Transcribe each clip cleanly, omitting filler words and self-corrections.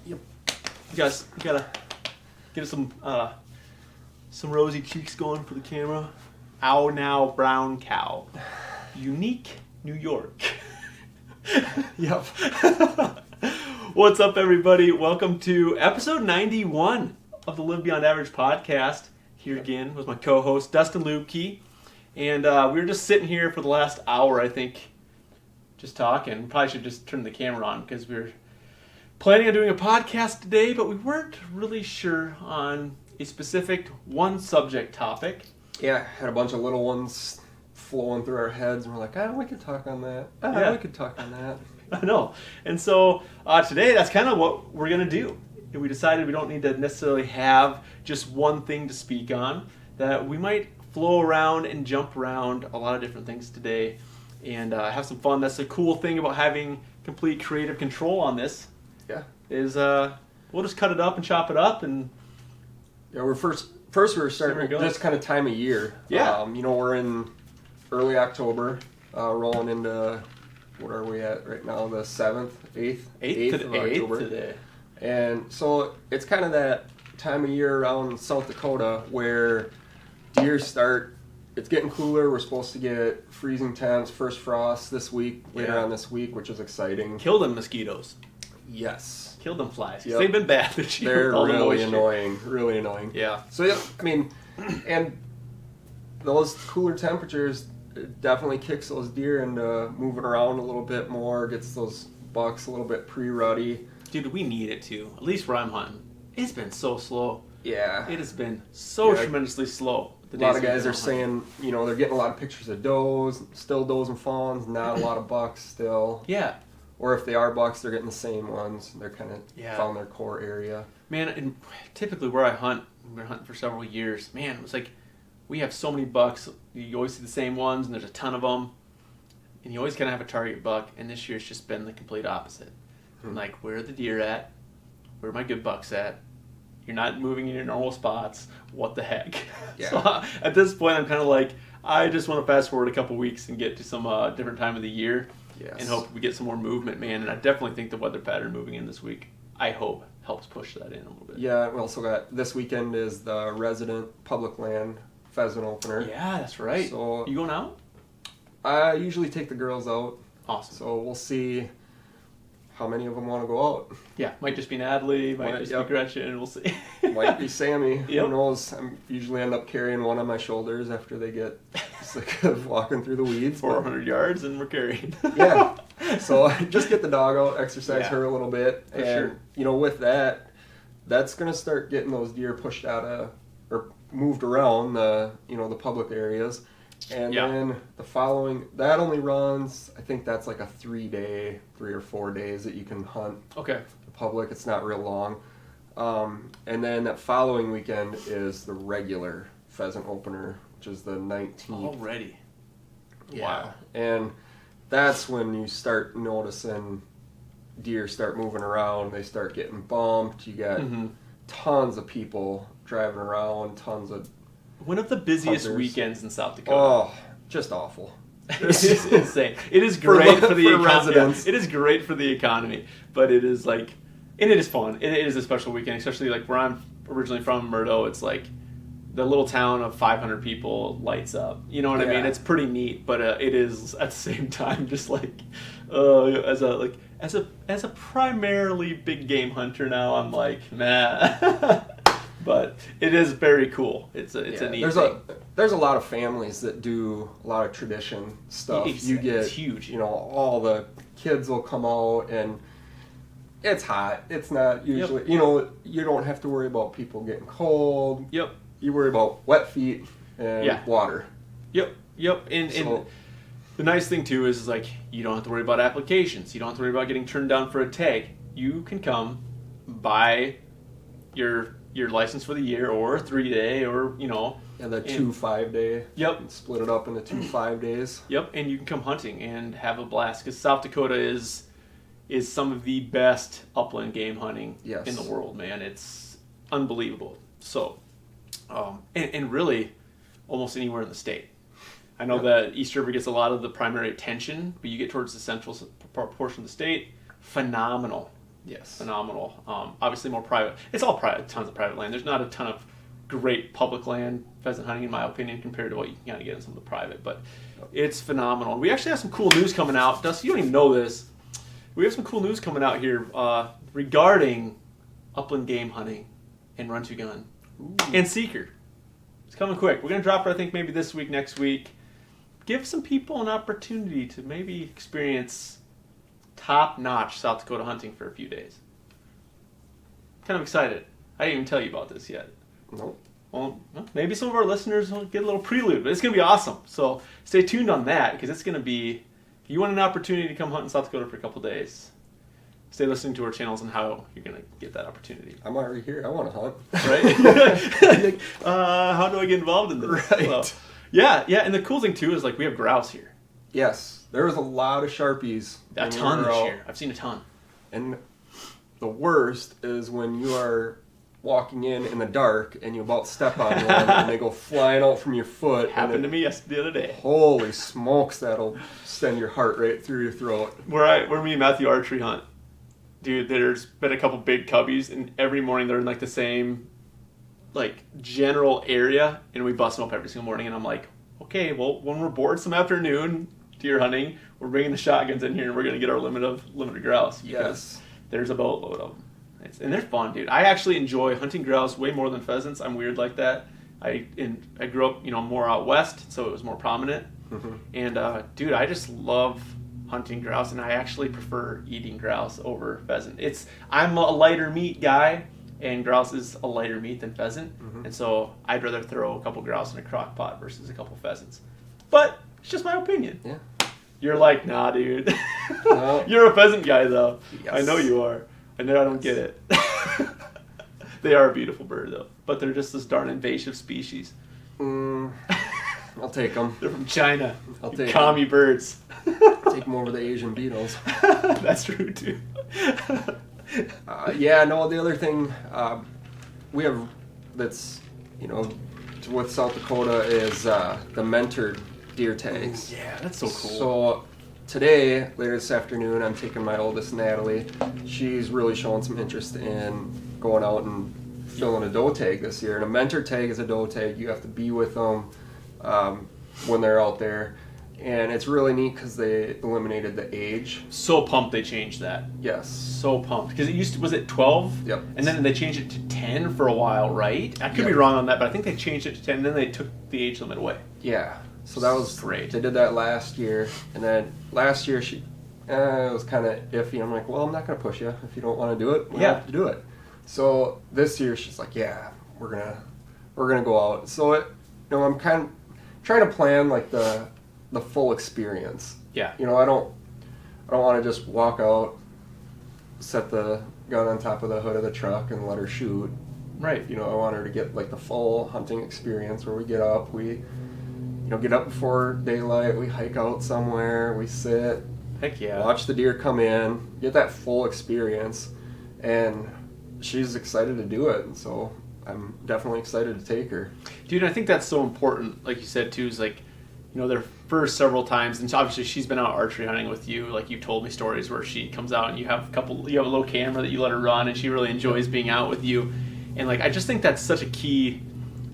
Yep. You gotta get some rosy cheeks going for the camera. Ow now, brown cow. Unique New York. Yep. What's up, everybody? Welcome to episode 91 of the Live Beyond Average podcast. Here again with my co-host, Dustin Luebke. And we were just sitting here for the last hour, I think, just talking. We probably should just turn the camera on because we were planning on doing a podcast today, but we weren't really sure on a specific one subject topic. Yeah, had a bunch of little ones flowing through our heads, and we're like, we could talk on that. We could talk on that. I know. And so today, that's kind of what we're going to do. We decided we don't need to necessarily have just one thing to speak on, that we might flow around and jump around a lot of different things today and have some fun. That's the cool thing about having complete creative control on this. Yeah. Is we'll just cut it up and chop it up. And yeah, we were starting this kind of time of year. Yeah. We're in early October, rolling into, what are we at right now, the 7th, 8th of October. Today. And so it's kind of that time of year around South Dakota where deer start, it's getting cooler. We're supposed to get freezing temps, first frost this week, later on this week, which is exciting. Kill them mosquitoes. Yes. Kill them flies. Yep. They've been bad this year. They're really annoying. Really annoying. Yeah. So, yeah, and those cooler temperatures definitely kicks those deer into moving around a little bit more, gets those bucks a little bit pre-ruddy. Dude, we need it to. At least where I'm hunting. It's been so slow. Yeah. It has been so tremendously slow. A lot of guys are saying, they're getting a lot of pictures of does, still does and fawns, not a lot of bucks still. Yeah. Or if they are bucks, they're getting the same ones. They're kind of found their core area. Man, and typically where I hunt, we've been hunting for several years, man, it was like, we have so many bucks. You always see the same ones, and there's a ton of them. And you always kind of have a target buck, and this year's just been the complete opposite. I'm like, where are the deer at? Where are my good bucks at? You're not moving in your normal spots. What the heck? Yeah. So at this point, I'm kind of like, I just want to fast forward a couple weeks and get to some different time of the year. Yes. And hope we get some more movement, man. And I definitely think the weather pattern moving in this week, I hope, helps push that in a little bit. Yeah, we also got, this weekend is the resident public land pheasant opener. Yeah, that's right. So you going out? I usually take the girls out. Awesome. So we'll see how many of them want to go out. Yeah, might just be Natalie, might just be Gretchen, we'll see. Might be Sammy. Yep. Who knows? I usually end up carrying one on my shoulders after they get sick of walking through the weeds. 400 yards and we're carrying. Yeah. So just get the dog out, exercise her a little bit. For sure. With that, that's going to start getting those deer pushed out of, or moved around the public areas. And then the following, that only runs, I think that's like a 3 or 4 days that you can hunt. Okay. The public, it's not real long. And then that following weekend is the regular pheasant opener, which is the 19th. Already. Yeah. Wow. And that's when you start noticing deer start moving around. They start getting bumped. You got tons of people driving around, tons of one of the busiest weekends in South Dakota. Oh, just awful. It is insane. It is great for the residents. It is great for the economy, but it is like, and it is fun. It is a special weekend, especially like where I'm originally from, Murdo. It's like the little town of 500 people lights up. You know what I mean? It's pretty neat, but it is at the same time just like as a primarily big game hunter now, I'm like, nah. But it is very cool. It's a neat thing. There's a lot of families that do a lot of tradition stuff. It's huge. All the kids will come out, and it's hot. It's not usually, you don't have to worry about people getting cold. Yep. You worry about wet feet and water. Yep. And the nice thing too is like you don't have to worry about applications. You don't have to worry about getting turned down for a tag. You can come buy your license for the year or a 3-day or the 2 5-day. Yep. Split it up into 2 5 days. Yep, and you can come hunting and have a blast because South Dakota is some of the best upland game hunting in the world, man. It's unbelievable. So, and really, almost anywhere in the state. I know that East River gets a lot of the primary attention, but you get towards the central portion of the state, phenomenal Yes. Phenomenal. Obviously more private. It's all private, tons of private land. There's not a ton of great public land pheasant hunting, in my opinion, compared to what you can kind of get in some of the private. But it's phenomenal. We actually have some cool news coming out. Dusty, you don't even know this. We have some cool news coming out here regarding upland game hunting and run to gun and seeker. It's coming quick. We're going to drop it, I think, maybe this week, next week. Give some people an opportunity to maybe experience top-notch South Dakota hunting for a few days. Kind of excited. I didn't even tell you about this yet. Nope. Well, maybe some of our listeners will get a little prelude, but it's going to be awesome. So stay tuned on that, because it's going to be... If you want an opportunity to come hunt in South Dakota for a couple days, stay listening to our channels and how you're going to get that opportunity. I'm already here. I want to hunt. Right? How do I get involved in this? Right. Well, yeah, and the cool thing, too, is like we have grouse here. Yes. There was a lot of Sharpies. A ton this year. I've seen a ton. And the worst is when you are walking in the dark and you about step on one and they go flying out from your foot. Happened to me the other day. Holy smokes, that'll send your heart right through your throat. Where me and Matthew archery hunt, dude, there's been a couple big cubbies, and every morning they're in like the same like general area, and we bust them up every single morning. And I'm like, okay, well, when we're bored some afternoon deer hunting, we're bringing the shotguns in here and we're gonna get our limited grouse. Yes, there's a boatload of them. And they're fun, dude. I actually enjoy hunting grouse way more than pheasants. I'm weird like that. I grew up, more out west, so it was more prominent. Mm-hmm. And dude, I just love hunting grouse, and I actually prefer eating grouse over pheasant. I'm a lighter meat guy, and grouse is a lighter meat than pheasant, and so I'd rather throw a couple grouse in a crock pot versus a couple pheasants. But it's just my opinion. Yeah. You're like, nah, dude. No. You're a pheasant guy, though. Yes. I know you are. I know I don't get it. They are a beautiful bird, though. But they're just this darn invasive species. I'll take them. They're from China. I'll take commie birds. Take them over the Asian beetles. That's true, too. The other thing we have that's, with South Dakota is the mentored deer tags. Yeah, that's so cool. So today, later this afternoon, I'm taking my oldest, Natalie. She's really showing some interest in going out and filling a doe tag this year. And a mentor tag is a doe tag. You have to be with them when they're out there. And it's really neat because they eliminated the age. So pumped they changed that. Yes. So pumped. Because was it 12? Yep. And then they changed it to 10 for a while, right? I could be wrong on that, but I think they changed it to 10, and then they took the age limit away. Yeah. So that was great. They did that last year. And then last year, it was kind of iffy. I'm like, well, I'm not going to push you. If you don't want to do it, we don't have to do it. So this year, she's like, yeah, we're gonna go out. So I'm kind of trying to plan like the full experience. Yeah. I don't want to just walk out, set the gun on top of the hood of the truck and let her shoot. Right. I want her to get like the full hunting experience where we get up, get up before daylight, we hike out somewhere, we sit, heck yeah, watch the deer come in, get that full experience, and she's excited to do it, and so I'm definitely excited to take her. Dude, I think that's so important, like you said too, is like, their first several times, and so obviously she's been out archery hunting with you, like you've told me stories where she comes out and you have a little camera that you let her run, and she really enjoys being out with you, and like I just think that's such a key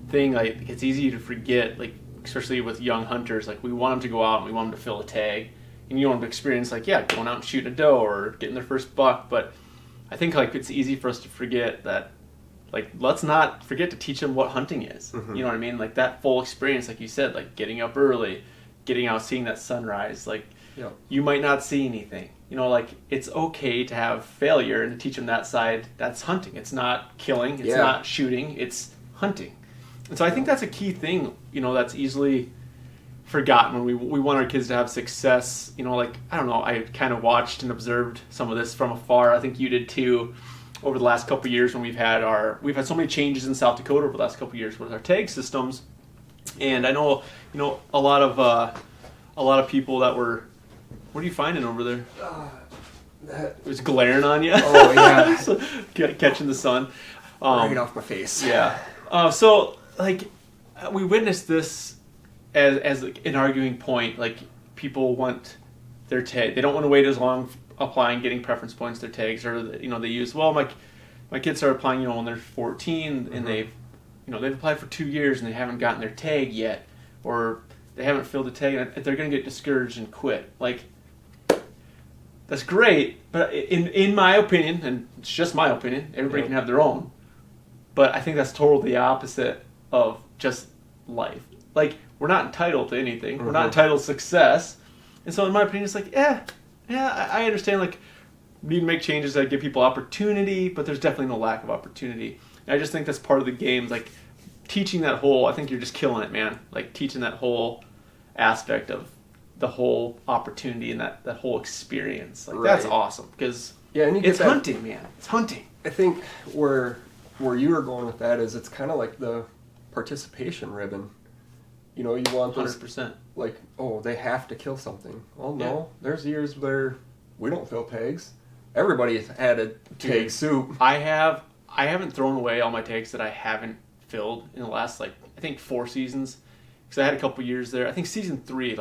thing. Like it's easy to forget, like especially with young hunters, like we want them to go out and we want them to fill a tag, and you want them to experience like going out and shooting a doe or getting their first buck. But I think like it's easy for us to forget that, like, let's not forget to teach them what hunting is. Mm-hmm. You know what I mean? Like that full experience, like you said, like getting up early, getting out, seeing that sunrise. Like you might not see anything. Like it's okay to have failure and to teach them that side. That's hunting. It's not killing. It's not shooting. It's hunting. And so I think that's a key thing, that's easily forgotten when we want our kids to have success. Like, I don't know, I kind of watched and observed some of this from afar. I think you did too, over the last couple of years when we've had so many changes in South Dakota over the last couple of years with our tag systems. And I know, a lot of people that were, what are you finding over there? It was glaring on you. Oh, yeah. So, catching the sun. Right off my face. Yeah. So, like, we witnessed this as an arguing point. Like, people want their tag. They don't want to wait as long applying, getting preference points to their tags, or they use, well, my kids started applying, when they're 14 and they've applied for 2 years and they haven't gotten their tag yet, or they haven't filled the tag, and they're going to get discouraged and quit. Like, that's great, but in my opinion, and it's just my opinion, everybody can have their own, but I think that's totally the opposite of just life. Like, we're not entitled to anything. We're not entitled to success. And so in my opinion, it's like, I understand, like, we need to make changes that give people opportunity, but there's definitely no lack of opportunity. And I just think that's part of the game. Like, teaching that whole, I think you're just killing it, man. Like, teaching that whole aspect of the whole opportunity and that whole experience. Like, that's awesome. Because it's hunting, man. It's hunting. I think where you were going with that is it's kind of like the participation ribbon. You want those, 100%. Like, oh, they have to kill something. Well, no. There's years where we don't fill tags. Everybody's had a tag soup. I haven't thrown away all my tags that I haven't filled in the last, I think 4 seasons. Because I had a couple years there. I think season 3,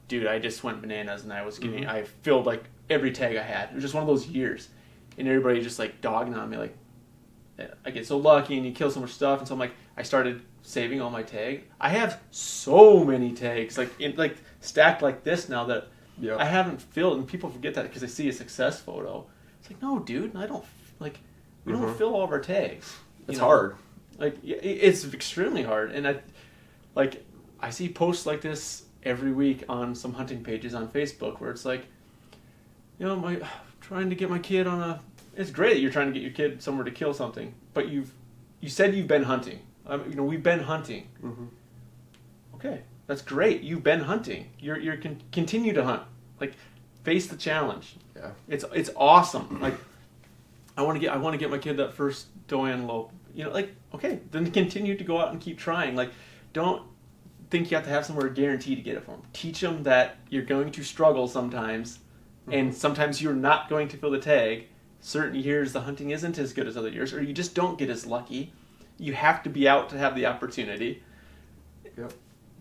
dude, I just went bananas and I filled, every tag I had. It was just one of those years. And everybody just, dogging on me, I get so lucky and you kill so much stuff. And so I started saving all my tag. I have so many tags, stacked like this now that I haven't filled, and people forget that because they see a success photo. It's like, no, dude, I don't, we don't fill all of our tags. It's hard. It's extremely hard. And I see posts like this every week on some hunting pages on Facebook where it's trying to get my kid on it's great that you're trying to get your kid somewhere to kill something, but you said you've been hunting. We've been hunting. Okay, that's great. You've been hunting. You're continue to hunt. Face the challenge. Yeah, it's awesome. I want to get my kid that first doe antelope. Okay, then continue to go out and keep trying. Don't think you have to have somewhere guaranteed to get it from. Teach them that you're going to struggle sometimes, and sometimes you're not going to fill the tag. Certain years the hunting isn't as good as other years, or you just don't get as lucky. You have to be out to have the opportunity. Yep.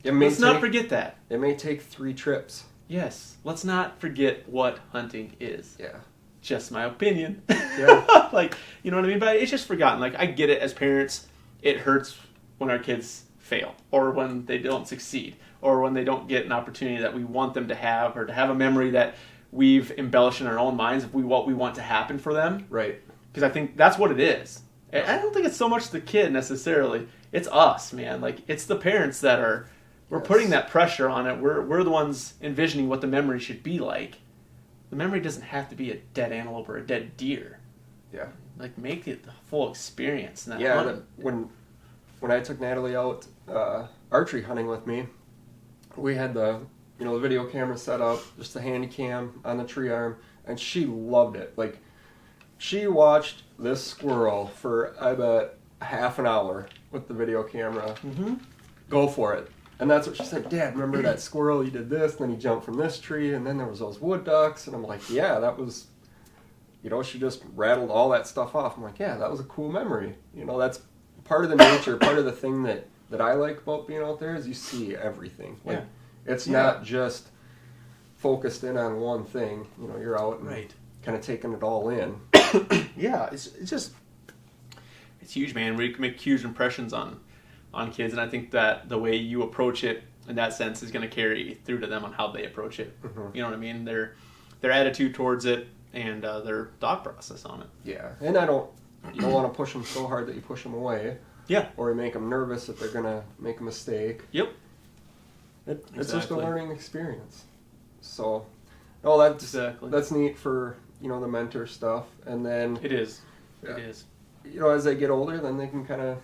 Let's not forget that. It may take 3 trips. Yes. Let's not forget what hunting is. Yeah. Just my opinion. Yeah. You know what I mean? But it's just forgotten. I get it as parents. It hurts when our kids fail, or when they don't succeed, or when they don't get an opportunity that we want them to have, or to have a memory that we've embellished in our own minds of what we want to happen for them. Right. Because I think that's what it is. I don't think it's so much the kid necessarily. It's us, man. It's the parents that we're putting that pressure on it. We're the ones envisioning what the memory should be like. The memory doesn't have to be a dead antelope or a dead deer. Yeah. Make it the full experience. When I took Natalie out archery hunting with me, we had the video camera set up, just the handy cam on the tree arm, and she loved it. She watched this squirrel for, I bet, half an hour with the video camera. Go for it. And that's what she said. Dad, remember that squirrel? You did this, and then he jumped from this tree, and then there was those wood ducks. And I'm like, yeah, that was, she just rattled all that stuff off. I'm like, yeah, that was a cool memory. That's part of the nature, part of the thing that I like about being out there is you see everything. It's not just focused in on one thing. You're out and kind of taking it all in. Yeah, it's huge, man. We can make huge impressions on kids, and I think that the way you approach it in that sense is going to carry through to them on how they approach it. You know what I mean? Their attitude towards it and their thought process on it. Yeah, and you don't want to push them so hard that you push them away. Yeah. Or you make them nervous that they're going to make a mistake. Yep. It's just a learning experience. So, that's neat for the mentor stuff, and then it is. As they get older, then they can kind of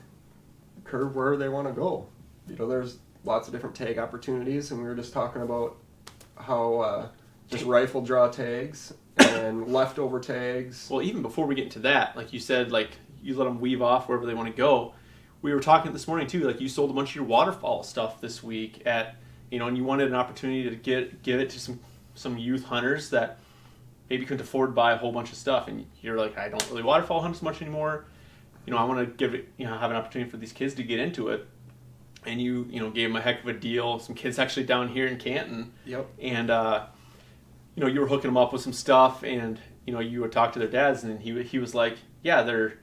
curve where they want to go. There's lots of different tag opportunities, and we were just talking about how just rifle draw tags and leftover tags. Well, even before we get into that, like you said, you let them weave off wherever they want to go. We were talking this morning too. You sold a bunch of your waterfowl stuff this week at, and you wanted an opportunity to give it to some youth hunters that maybe couldn't afford to buy a whole bunch of stuff, and you're like, I don't really waterfowl hunt as much anymore. I want to give it, have an opportunity for these kids to get into it. And you gave them a heck of a deal. Some kids actually down here in Canton. Yep. And you were hooking them up with some stuff, and you would talk to their dads, and he was like, yeah, they're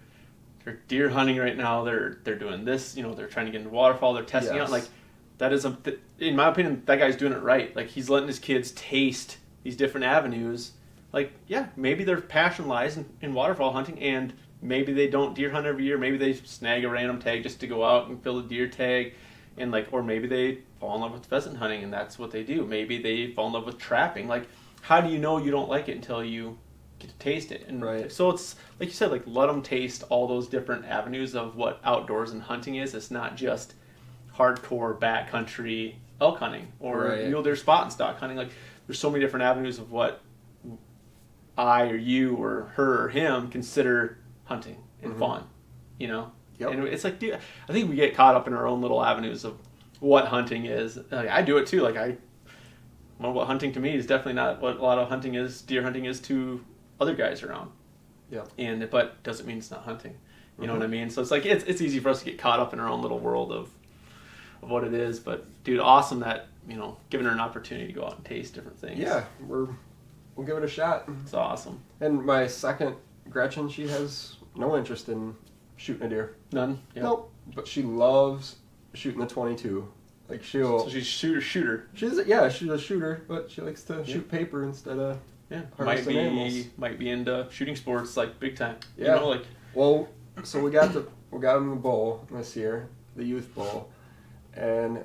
deer hunting right now. They're doing this. They're trying to get into waterfowl. They're testing out. Like, that is in my opinion, that guy's doing it right. Like, he's letting his kids taste these different avenues. Like, yeah, maybe their passion lies in waterfowl hunting, and maybe they don't deer hunt every year. Maybe they snag a random tag just to go out and fill a deer tag, and or maybe they fall in love with pheasant hunting, and that's what they do. Maybe they fall in love with trapping. Like, how do you know you don't like it until you get to taste it? And right. So it's like you said, like, let them taste all those different avenues of what outdoors and hunting is. It's not just hardcore backcountry elk hunting or mule deer spot and stock hunting. Like, there's so many different avenues of what I or you or her or him consider hunting and fun, Yep. And it's like, dude, I think we get caught up in our own little avenues of what hunting is. Like, I do it too. Like, what hunting to me is definitely not what a lot of hunting is. Deer hunting is to other guys around. Yeah. But doesn't mean it's not hunting. You know what I mean? So it's like it's easy for us to get caught up in our own little world of what it is. But dude, awesome that giving her an opportunity to go out and taste different things. Yeah, we'll give it a shot. It's awesome. And my second, Gretchen, she has no interest in shooting a deer. None. Yep. Nope. But she loves shooting the 22. Like, so she's a shooter. She's a shooter, but she likes to shoot paper instead of harvesting animals. Might be into shooting sports, like, big time. Yeah. Well, so we got him the bowl this year, the youth bowl, and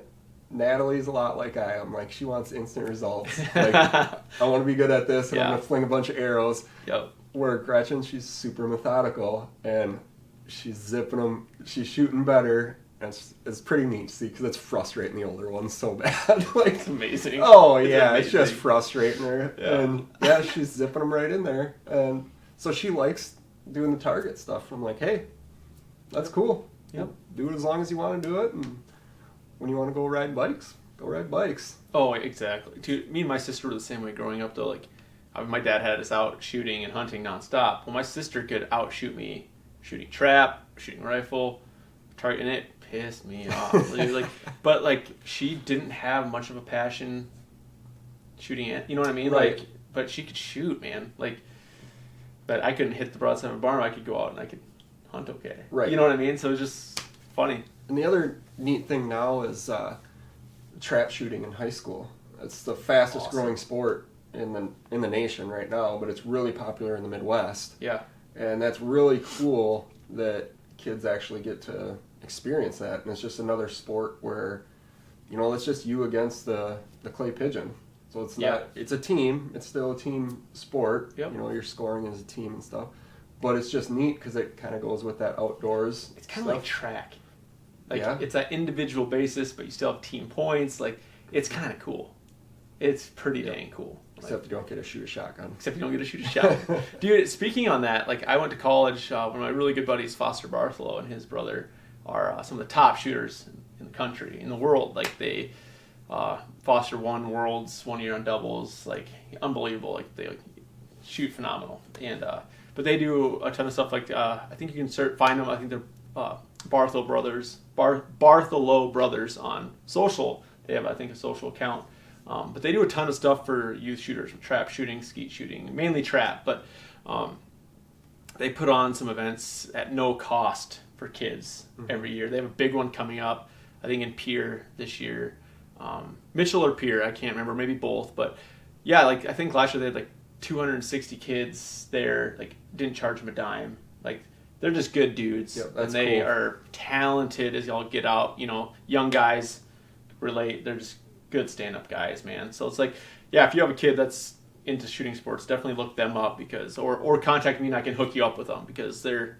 Natalie's a lot like I am. Like, she wants instant results. Like, I want to be good at this, and I'm gonna fling a bunch of arrows. Yep. Where Gretchen, she's super methodical, and she's zipping them. She's shooting better. It's pretty neat to see, because it's frustrating the older ones so bad. Like, it's amazing. Oh, yeah, it's just frustrating her. Yeah. And she's zipping them right in there. And so she likes doing the target stuff. I'm like, hey, that's cool. Yep. Do it as long as you want to do it. And when you want to go ride bikes, go ride bikes. Oh, exactly. Me and my sister were the same way growing up, though. Like, my dad had us out shooting and hunting nonstop. Well, my sister could outshoot me shooting trap, shooting rifle, target, and it pissed me off. But she didn't have much of a passion shooting it. You know what I mean? Right. Like, but she could shoot, man. Like, but I couldn't hit the broadside of a barn. I could go out and I could hunt okay. Right. You know what I mean? So it's just funny. And the other neat thing now is trap shooting in high school. It's the fastest growing sport in the nation right now, but it's really popular in the Midwest. Yeah. And that's really cool that kids actually get to experience that. And it's just another sport where, it's just you against the clay pigeon. So it's not, it's a team. It's still a team sport. Yep. You're scoring as a team and stuff. But it's just neat because it kind of goes with that outdoors. It's kind of like track. Like, yeah. It's that individual basis, but you still have team points. Like, it's kind of cool. It's pretty dang cool. Except you don't get to shoot a shotgun. Except you don't get to shoot a shotgun. Dude, speaking on that, like, I went to college. One of my really good buddies, Foster Bartholow, and his brother are some of the top shooters in the country, in the world. Like, they Foster won Worlds 1 year on doubles. Like, unbelievable. Like, they shoot phenomenal. And but they do a ton of stuff. Like, I think you can find them. I think they're Bartholow Brothers on social. They have, I think, a social account. But they do a ton of stuff for youth shooters, trap shooting, skeet shooting, mainly trap. But they put on some events at no cost for kids every year. They have a big one coming up, I think, in Pierre this year. Mitchell or Pierre, I can't remember, maybe both. But yeah, like, I think last year they had like 260 kids there. Like, didn't charge them a dime. Like, they're just good dudes, and they are talented as y'all get out. Young guys relate. They're just good stand-up guys, man. So it's like, yeah, if you have a kid that's into shooting sports, definitely look them up, because or contact me and I can hook you up with them, because they're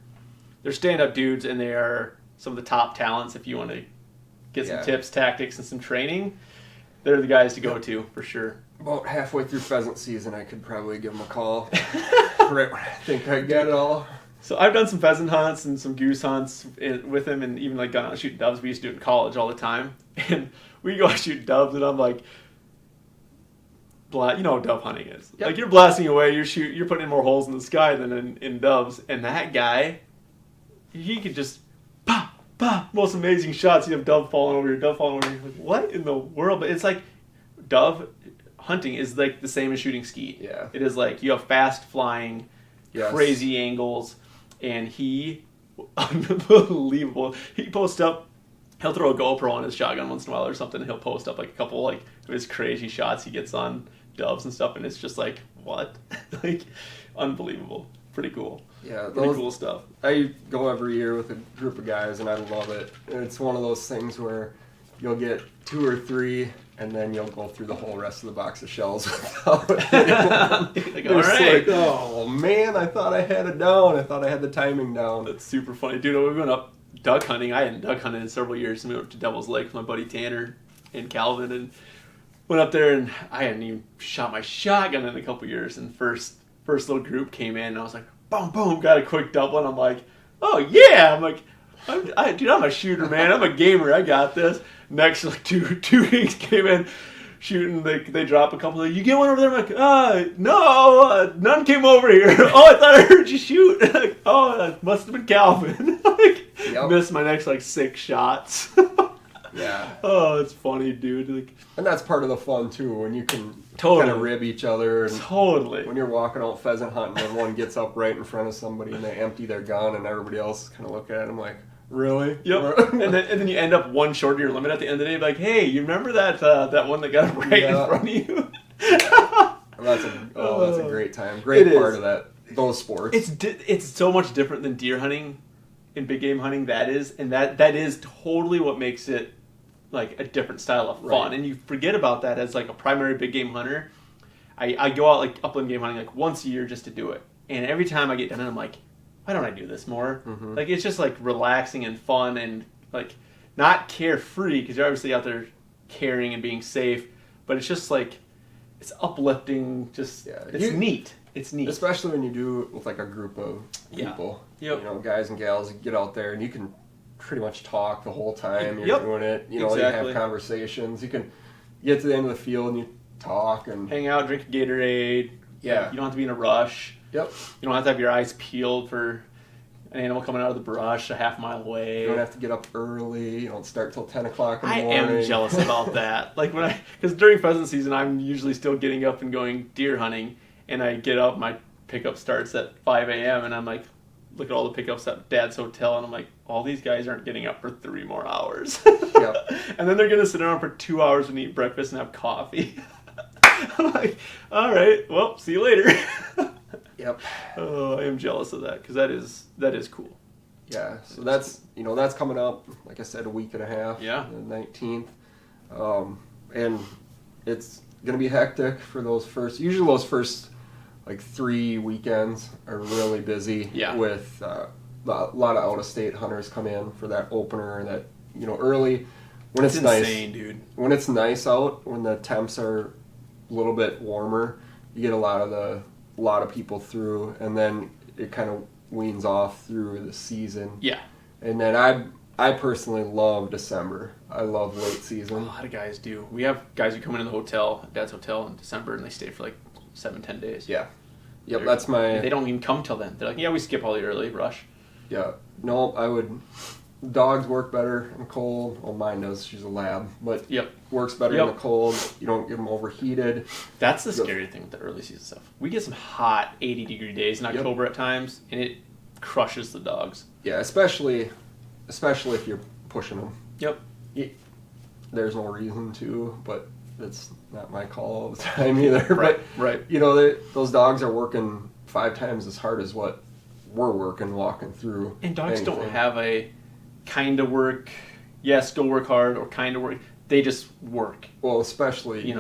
stand-up dudes, and they are some of the top talents. If you want to get some tips, tactics, and some training, they're the guys to go to for sure. About halfway through pheasant season, I could probably give them a call. Right when I think I get it all. So I've done some pheasant hunts and some goose hunts with him, and even like gone out shooting doves. We used to do it in college all the time, and we go out shoot doves, and I'm like, you know what dove hunting is. Yep. Like, you're blasting away, you're putting in more holes in the sky than in doves, and that guy, he could just most amazing shots. You have dove falling over you, like, what in the world? But it's like dove hunting is like the same as shooting skeet. Yeah. It is like you have fast flying, crazy angles, and he, unbelievable. He posts up. He'll throw a GoPro on his shotgun once in a while or something, and he'll post up like a couple like of his crazy shots he gets on doves and stuff, and it's just like, what? Like, unbelievable. Pretty cool. Yeah, pretty cool stuff. I go every year with a group of guys, and I love it. It's one of those things where you'll get 2 or 3, and then you'll go through the whole rest of the box of shells without like, all right. Like, oh man, I thought I had it down. I thought I had the timing down. That's super funny, dude. We went up duck hunting. I hadn't duck hunted in several years, and we went to Devil's Lake with my buddy Tanner and Calvin, and went up there, and I hadn't even shot my shotgun in a couple years. And first little group came in, and I was like, boom, boom, got a quick double, and I'm like, oh yeah, I'm like, dude, I'm a shooter, man. I'm a gamer. I got this. Next, like two rings came in, shooting. They drop a couple. You get one over there. I'm like, no, none came over here. Oh, I thought I heard you shoot. Like, oh, that must have been Calvin. Like, missed my next like 6 shots. Yeah. Oh, it's funny, dude. Like, and that's part of the fun too, when you can totally kind of rib each other. And totally. When you're walking out pheasant hunting and one gets up right in front of somebody and they empty their gun and everybody else is kind of looking at them like, really? Yep. and then you end up one short of your limit at the end of the day. Like, hey, you remember that one that got right in front of you? That's a great time. Great part of those sports. It's so much different than deer hunting and big game hunting. That is totally what makes it like a different style of fun. Right. And you forget about that as like a primary big game hunter. I go out like upland game hunting like once a year just to do it. And every time I get done, I'm like, why don't I do this more? Mm-hmm. Like, it's just like relaxing and fun and like not carefree because you're obviously out there caring and being safe, but it's just like, it's uplifting. Just, it's neat. It's neat. Especially when you do it with like a group of people, Yep. You know, guys and gals, you get out there and you can pretty much talk the whole time you're doing it. You know, you have conversations. You can get to the end of the field and you talk and hang out, drink a Gatorade. Yeah. You don't have to be in a rush. Yep. You don't have to have your eyes peeled for an animal coming out of the brush a half mile away. You don't have to get up early. You don't start till 10 o'clock in the morning. I am jealous about that. Like because during pheasant season, I'm usually still getting up and going deer hunting, and I get up, my pickup starts at 5 a.m., and I'm like, look at all the pickups at Dad's hotel, and I'm like, all these guys aren't getting up for 3 more hours. Yep. And then they're going to sit around for 2 hours and eat breakfast and have coffee. I'm like, all right, well, see you later. Yep. Oh, I am jealous of that because that is cool. Yeah. So that's coming up. Like I said, a week and a half. Yeah. The 19th, and it's gonna be hectic for those first. Usually, those first like 3 weekends are really busy. Yeah. With a lot of out of state hunters come in for that opener. That early when it's nice. Insane, dude. When it's nice out, when the temps are a little bit warmer, you get a lot of people through, and then it kind of weans off through the season. Yeah. And then I personally love December. I love late season. A lot of guys do. We have guys who come into the hotel, Dad's hotel, in December, and they stay for like 7-10 days. Yeah. Yep, that's my... They don't even come till then. They're like, yeah, we skip all the early rush. Yeah. No, I would... Dogs work better in the cold. Well, mine does. She's a lab. But works better in the cold. You don't get them overheated. That's the scary thing with the early season stuff. We get some hot 80-degree days in October at times, and it crushes the dogs. Yeah, especially if you're pushing them. Yep. There's no reason to, but it's not my call all the time either. Right. But, right. Those dogs are working 5 times as hard as what we're working walking through. And dogs don't have a kind of work, yes, go work hard, or kind of work. They just work. Well, especially,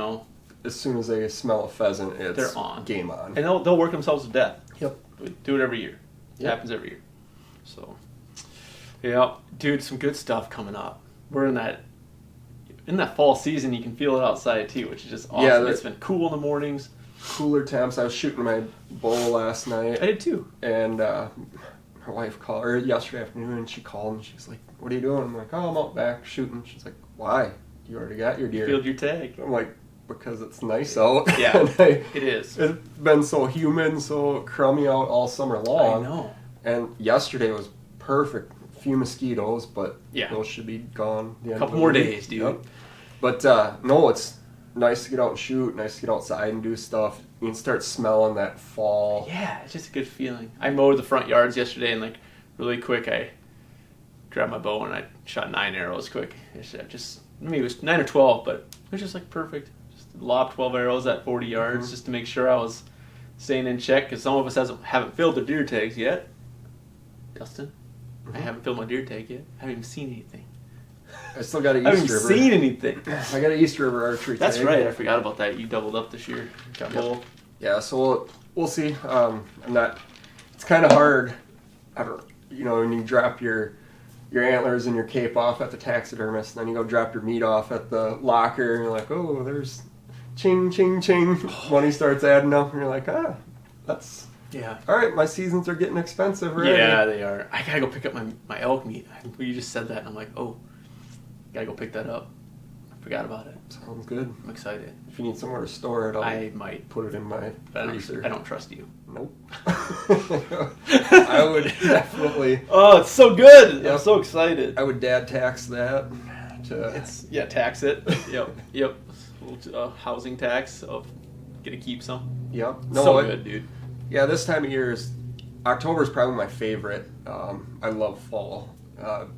as soon as they smell a pheasant, they're on. Game on. And they'll work themselves to death. Yep. We do it every year. It happens every year. So, yeah, dude, some good stuff coming up. We're in that fall season. You can feel it outside too, which is just awesome. Yeah, it's been cool in the mornings. Cooler temps. I was shooting my bull last night. I did too. And her wife called, or yesterday afternoon, and she called, and she's like, what are you doing? I'm like, oh, I'm out back shooting. She's like, why? You already got your deer. Filled your tag. I'm like, because it's nice out. Yeah, it is. It's been so humid, so crummy out all summer long. I know. And yesterday was perfect. A few mosquitoes, but those should be gone. A couple more days, dude. Yep. But no, it's nice to get out and shoot, nice to get outside and do stuff. You can start smelling that fall. Yeah, it's just a good feeling. I mowed the front yards yesterday, and like really quick, I grabbed my bow and I shot 9 arrows quick. Just maybe it was 9 or 12, but it was just like perfect. Just lobbed 12 arrows at 40 yards just to make sure I was staying in check, because some of us haven't filled their deer tags yet. Dustin, I haven't filled my deer tag yet. I haven't even seen anything. I still got an I East haven't River. seen anything. I got an East River archery That's tag. right. I forgot about that. You doubled up this year. Got both. Yeah, so we'll see. It's kind of hard. When you drop your antlers and your cape off at the taxidermist, and then you go drop your meat off at the locker, and you're like, oh, there's ching, ching, ching. Money starts adding up, and you're like, that's... Yeah. All right, my seasons are getting expensive already. Yeah, they are. I gotta go pick up my elk meat. You just said that, and I'm like, oh, gotta go pick that up. I forgot about it. Sounds good. I'm excited. If you need somewhere to store it, I might put it in my freezer. I don't trust you. Nope. I would definitely. Oh, it's so good. Yep. I'm so excited. I would dad tax that. Tax it. Yep. Housing tax of gonna keep some. Yep. Good, dude. Yeah, this time of year October is probably my favorite. I love fall,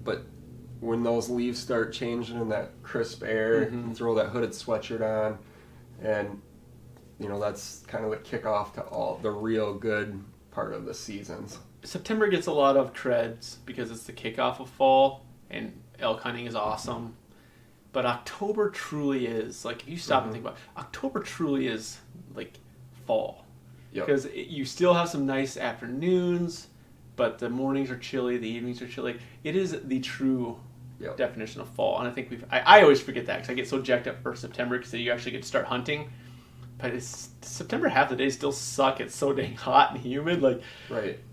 but when those leaves start changing in that crisp air, you throw that hooded sweatshirt on, and that's kind of the kickoff to all the real good part of the seasons. September gets a lot of creds because it's the kickoff of fall, and elk hunting is awesome. But October truly is, like, if you stop and think about it, October truly is like fall. Because you still have some nice afternoons, but the mornings are chilly, the evenings are chilly. It is the true definition of fall. And I think I always forget that because I get so jacked up for September because you actually get to start hunting. But September, half the days still suck. It's so dang hot and humid.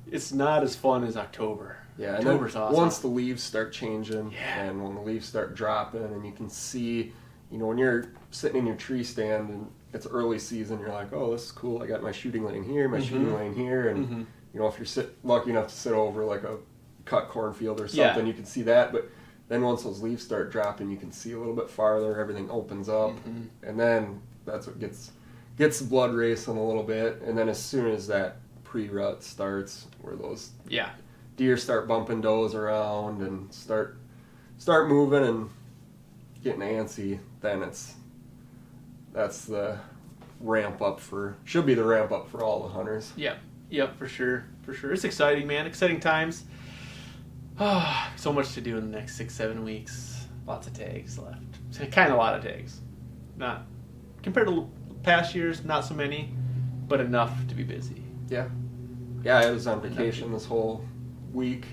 It's not as fun as October. Yeah, October's awesome. Once the leaves start changing and when the leaves start dropping and you can see, when you're sitting in your tree stand and it's early season, you're like, oh, this is cool. I got my shooting lane here, my shooting lane here. And, if you're lucky enough to sit over like a cut cornfield or something, you can see that. But then once those leaves start dropping, you can see a little bit farther. Everything opens up. And then that's what gets the blood racing a little bit. And then as soon as that pre-rut starts, where those deer start bumping does around and start moving and getting antsy, then that's the should be the ramp up for all the hunters. Yep, for sure. It's exciting, man. Exciting times. So much to do in the next 6-7 weeks. Lots of tags left. Kind of a lot of tags. Not compared to past years, not so many, but enough to be busy. Yeah, I was on vacation this whole week.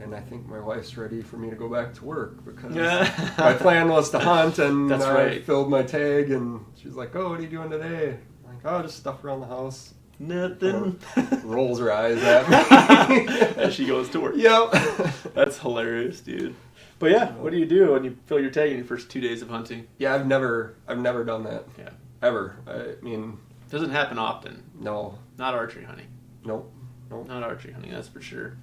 And I think my wife's ready for me to go back to work because my plan was to hunt, and I filled my tag, and she's like, oh, what are you doing today? I'm like, oh, just stuff around the house. Nothing. Rolls her eyes at me. As she goes to work. Yep. That's hilarious, dude. But yeah, what do you do when you fill your tag in your first 2 days of hunting? Yeah, I've never done that. Yeah. Ever. I mean. Doesn't happen often. No. Not archery hunting. Nope. Not archery hunting, that's for sure.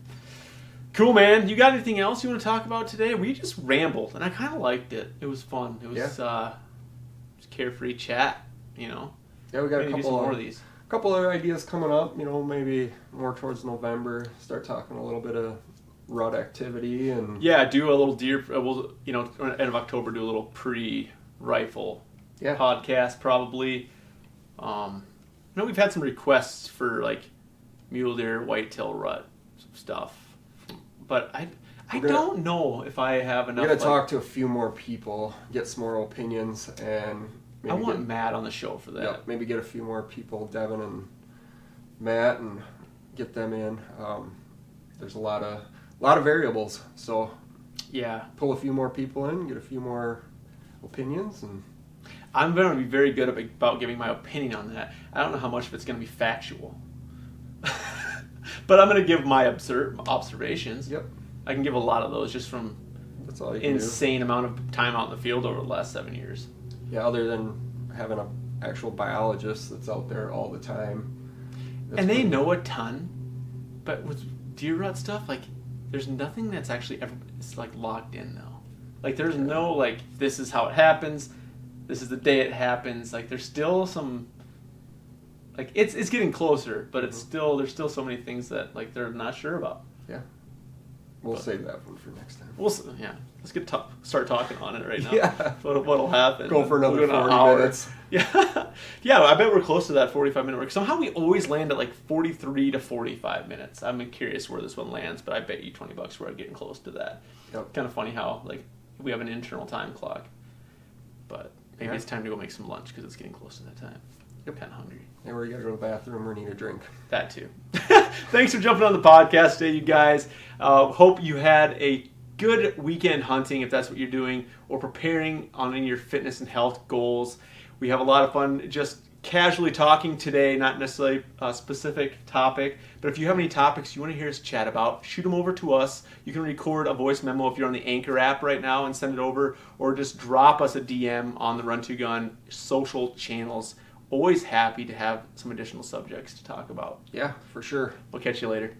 Cool, man. You got anything else you want to talk about today? We just rambled, and I kind of liked it. It was fun. It was just carefree chat, Yeah, we got a couple more of these. A couple other ideas coming up. Maybe more towards November. Start talking a little bit of rut activity and do a little deer. We'll end of October do a little pre-rifle podcast probably. We've had some requests for like mule deer, whitetail rut stuff. But I don't know if I have enough. We're going to talk to a few more people, get some more opinions, and I want Matt on the show for that. Yeah, maybe get a few more people, Devin and Matt, and get them in. There's a lot of variables, so pull a few more people in, get a few more opinions, and I'm going to be very good about giving my opinion on that. I don't know how much of it's going to be factual. But I'm going to give my observations. Yep. I can give a lot of those just from That's all you can insane amount of time out in the field over the last 7 years. Yeah, other than having an actual biologist that's out there all the time. And they know a ton. But with deer rut stuff, like, there's nothing that's actually ever, it's like locked in though. Like, there's no, like, this is how it happens. this is the day it happens. Like there's still some, like it's getting closer, but it's still there's still so many things that like they're not sure about. Yeah. We'll save that one for next time. Let's start talking on it right now. Yeah. What'll happen? Go for another 40 minutes. Yeah. Yeah, I bet we're close to that 45-minute mark. Somehow we always land at like 43 to 45 minutes. I'm curious where this one lands, but I bet you $20 we're getting close to that. Yep. Kind of funny how like we have an internal time clock. But maybe it's time to go make some lunch because it's getting close to that time. I'm kind of hungry. And we got to go to the bathroom or need a drink. That too. Thanks for jumping on the podcast today, you guys. Hope you had a good weekend hunting if that's what you're doing, or preparing on any of your fitness and health goals. We have a lot of fun just casually talking today, not necessarily a specific topic, but if you have any topics you want to hear us chat about, shoot them over to us. You can record a voice memo if you're on the Anchor app right now and send it over, or just drop us a DM on the Run to Gun social channels. Always happy to have some additional subjects to talk about. Yeah, for sure. We'll catch you later.